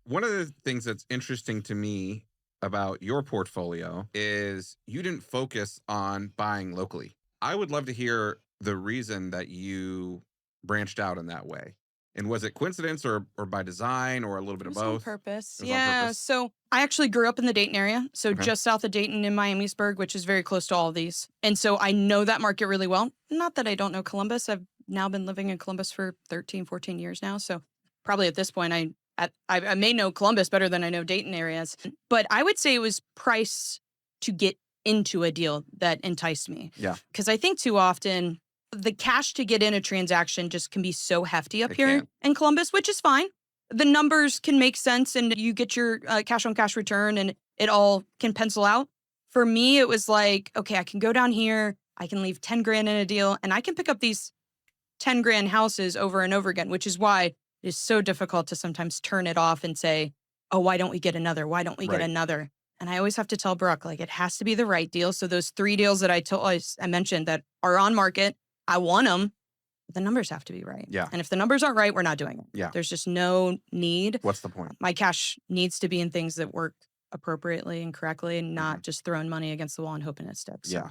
One of the things that's interesting to me about your portfolio is you didn't focus on buying locally. I would love to hear the reason that you branched out in that way. And was it coincidence or by design or a little bit It of was on both? purpose. It was on Yeah. purpose. So I actually grew up in the Dayton area. So Okay. just south of Dayton in Miamisburg, which is very close to all of these. And so I know that market really well. Not that I don't know Columbus. I've now been living in Columbus for 13, 14 years now. So probably at this point, I may know Columbus better than I know Dayton areas. But I would say it was price to get into a deal that enticed me. Yeah, Because I think too often the cash to get in a transaction just can be so hefty up it here can. in Columbus, which is fine. The numbers can make sense and you get your cash on cash return and it all can pencil out. For me, it was like, okay, I can go down here, I can leave 10 grand in a deal, and I can pick up these 10 grand houses over and over again, which is why it is so difficult to sometimes turn it off and say, oh, why don't we get another? Why don't we get Right. another? And I always have to tell Brooke, like, it has to be the right deal. So those three deals that I mentioned that are on market, I want them. The numbers have to be right. Yeah. And if the numbers aren't right, we're not doing it. Yeah. There's just no need. What's the point? My cash needs to be in things that work appropriately and correctly and Mhm. not just throwing money against the wall and hoping it sticks. So Yeah.